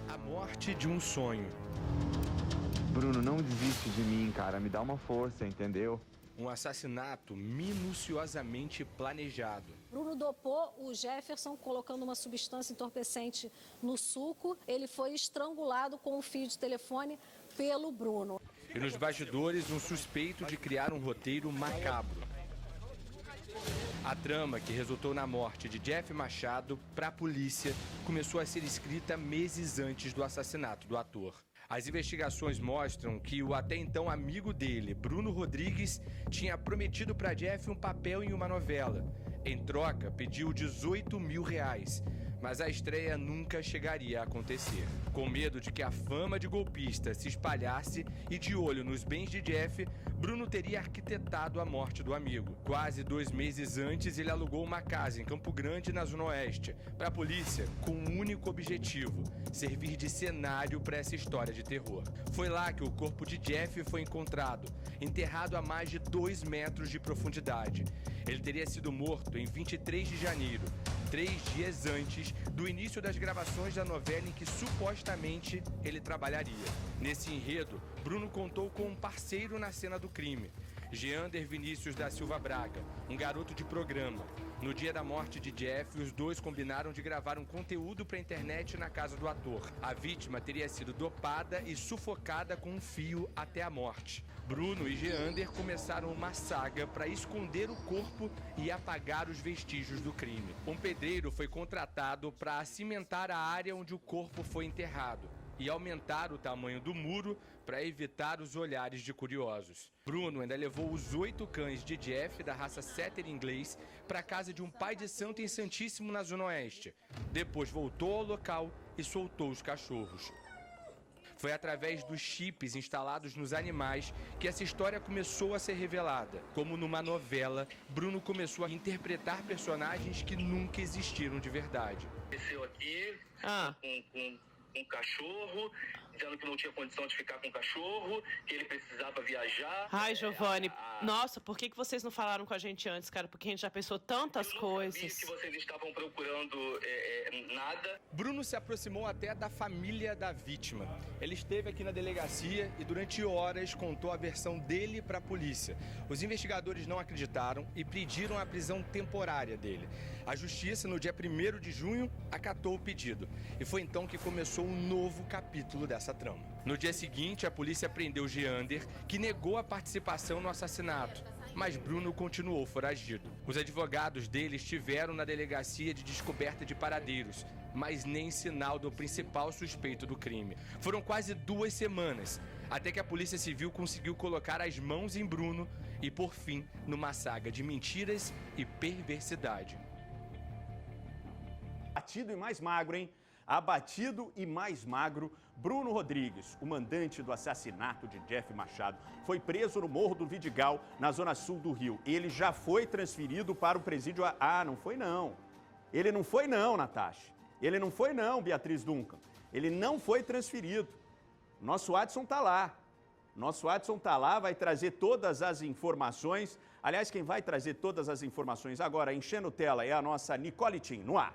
A morte de um sonho. Bruno, não desiste de mim, cara. Me dá uma força, entendeu? Um assassinato minuciosamente planejado. Bruno dopou o Jefferson colocando uma substância entorpecente no suco. Ele foi estrangulado com um fio de telefone pelo Bruno. E nos bastidores, um suspeito de criar um roteiro macabro. A trama que resultou na morte de Jeff Machado para a polícia começou a ser escrita meses antes do assassinato do ator. As investigações mostram que o até então amigo dele, Bruno Rodrigues, tinha prometido para Jeff um papel em uma novela. Em troca, pediu R$18 mil, mas a estreia nunca chegaria a acontecer. Com medo de que a fama de golpista se espalhasse e de olho nos bens de Jeff, Bruno teria arquitetado a morte do amigo. Quase 2 meses antes, ele alugou uma casa em Campo Grande, na Zona Oeste, para a polícia com um único objetivo: servir de cenário para essa história de terror. Foi lá que o corpo de Jeff foi encontrado, enterrado a mais de 2 metros de profundidade. Ele teria sido morto em 23 de janeiro, 3 dias antes do início das gravações da novela em que supostamente ele trabalharia. Nesse enredo, Bruno contou com um parceiro na cena do crime, Geander Vinícius da Silva Braga, um garoto de programa. No dia da morte de Jeff, os dois combinaram de gravar um conteúdo para a internet na casa do ator. A vítima teria sido dopada e sufocada com um fio até a morte. Bruno e Geander começaram uma saga para esconder o corpo e apagar os vestígios do crime. Um pedreiro foi contratado para cimentar a área onde o corpo foi enterrado e aumentar o tamanho do muro para evitar os olhares de curiosos. Bruno ainda levou os 8 cães de Jeff, da raça Setter inglês, para a casa de um pai de santo em Santíssimo, na Zona Oeste. Depois voltou ao local e soltou os cachorros. Foi através dos chips instalados nos animais que essa história começou a ser revelada. Como numa novela, Bruno começou a interpretar personagens que nunca existiram de verdade. Desceu aqui com um cachorro, dizendo que não tinha condição de ficar com o cachorro, que ele precisava viajar. Ai, Giovanni, nossa, por que vocês não falaram com a gente antes, cara? Porque a gente já pensou tantas coisas. Eu não sabia que vocês estavam procurando nada. Bruno se aproximou até da família da vítima. Ele esteve aqui na delegacia e durante horas contou a versão dele para a polícia. Os investigadores não acreditaram e pediram a prisão temporária dele. A justiça, no dia 1º de junho, acatou o pedido. E foi então que começou um novo capítulo dessa trama. No dia seguinte, a polícia prendeu Geander, que negou a participação no assassinato, mas Bruno continuou foragido. Os advogados dele estiveram na delegacia de descoberta de paradeiros, mas nem sinal do principal suspeito do crime. Foram quase 2 semanas, até que a Polícia Civil conseguiu colocar as mãos em Bruno e, por fim, numa saga de mentiras e perversidade. Abatido e mais magro, hein? Abatido e mais magro, Bruno Rodrigues, o mandante do assassinato de Jeff Machado, foi preso no Morro do Vidigal, na zona sul do Rio. Ele já foi transferido para o presídio... não foi não. Ele não foi não, Natasha. Ele não foi não, Beatriz Duncan. Ele não foi transferido. Nosso Adson tá lá. Nosso Adson tá lá, vai trazer todas as informações. Aliás, quem vai trazer todas as informações agora, enchendo tela, é a nossa Nicole Tim, no ar.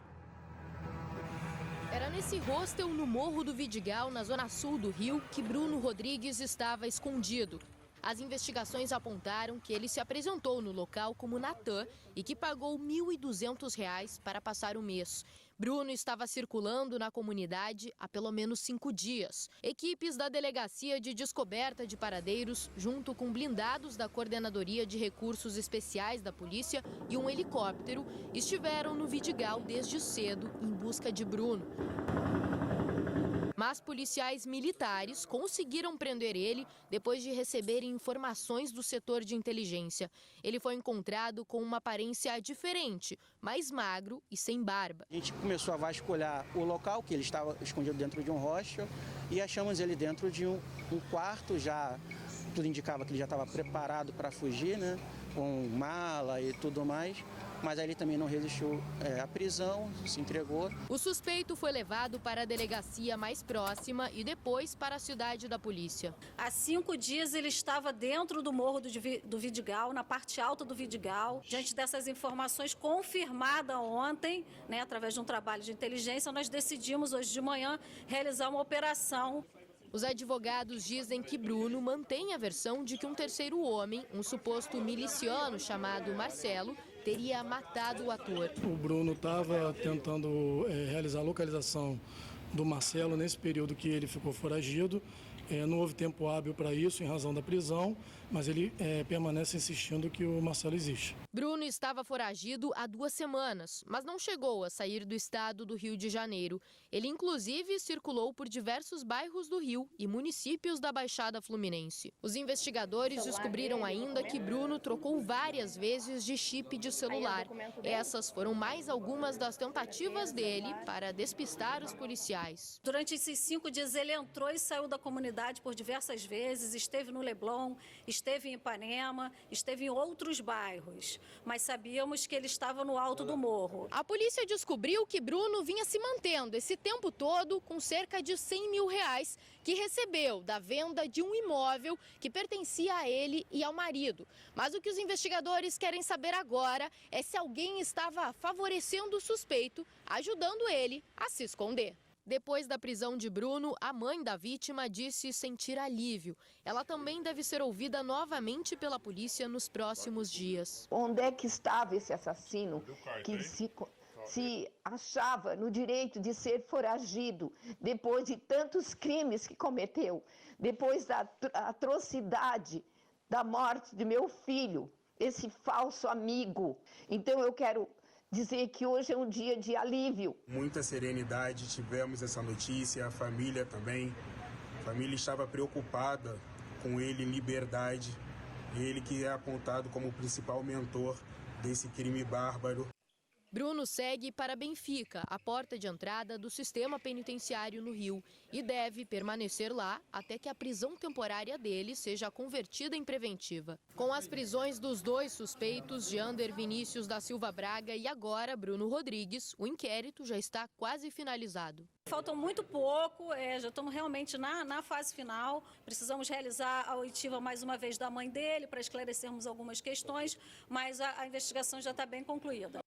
Era nesse hostel no Morro do Vidigal, na zona sul do Rio, que Bruno Rodrigues estava escondido. As investigações apontaram que ele se apresentou no local como Natan e que pagou R$ 1.200 para passar o mês. Bruno estava circulando na comunidade há pelo menos 5 dias. Equipes da Delegacia de Descoberta de Paradeiros, junto com blindados da Coordenadoria de Recursos Especiais da Polícia e um helicóptero, estiveram no Vidigal desde cedo em busca de Bruno. Mas policiais militares conseguiram prender ele depois de receberem informações do setor de inteligência. Ele foi encontrado com uma aparência diferente, mais magro e sem barba. A gente começou a vasculhar o local, que ele estava escondido dentro de um hostel, e achamos ele dentro de um quarto, já tudo indicava que ele já estava preparado para fugir, né? Com mala e tudo mais. mas aí ele também não resistiu à prisão, se entregou. O suspeito foi levado para a delegacia mais próxima e depois para a cidade da polícia. Há 5 dias ele estava dentro do morro do Vidigal, na parte alta do Vidigal. Diante dessas informações confirmadas ontem, né, através de um trabalho de inteligência, nós decidimos hoje de manhã realizar uma operação. Os advogados dizem que Bruno mantém a versão de que um terceiro homem, um suposto miliciano chamado Marcelo, teria matado o ator. O Bruno estava tentando realizar a localização do Marcelo nesse período que ele ficou foragido. Não houve tempo hábil para isso em razão da prisão, mas ele permanece insistindo que o Marcelo existe. Bruno estava foragido há 2 semanas, mas não chegou a sair do estado do Rio de Janeiro. Ele, inclusive, circulou por diversos bairros do Rio e municípios da Baixada Fluminense. Os investigadores descobriram ainda que Bruno trocou várias vezes de chip de celular. Essas foram mais algumas das tentativas dele para despistar os policiais. Durante esses 5 dias ele entrou e saiu da comunidade por diversas vezes, esteve no Leblon, esteve em Ipanema, esteve em outros bairros, mas sabíamos que ele estava no alto do morro. A polícia descobriu que Bruno vinha se mantendo esse tempo todo com cerca de R$100 mil que recebeu da venda de um imóvel que pertencia a ele e ao marido. Mas o que os investigadores querem saber agora é se alguém estava favorecendo o suspeito, ajudando ele a se esconder. Depois da prisão de Bruno, a mãe da vítima disse sentir alívio. Ela também deve ser ouvida novamente pela polícia nos próximos dias. Onde é que estava esse assassino que se achava no direito de ser foragido depois de tantos crimes que cometeu, depois da atrocidade da morte de meu filho, esse falso amigo? Então eu quero dizer que hoje é um dia de alívio. Muita serenidade, tivemos essa notícia, a família também. A família estava preocupada com ele em liberdade, ele que é apontado como o principal mentor desse crime bárbaro. Bruno segue para Benfica, a porta de entrada do sistema penitenciário no Rio, e deve permanecer lá até que a prisão temporária dele seja convertida em preventiva. Com as prisões dos 2 suspeitos, Jander Vinícius da Silva Braga e agora Bruno Rodrigues, o inquérito já está quase finalizado. Faltam muito pouco, já estamos realmente na fase final. Precisamos realizar a oitiva mais uma vez da mãe dele para esclarecermos algumas questões, mas a investigação já está bem concluída.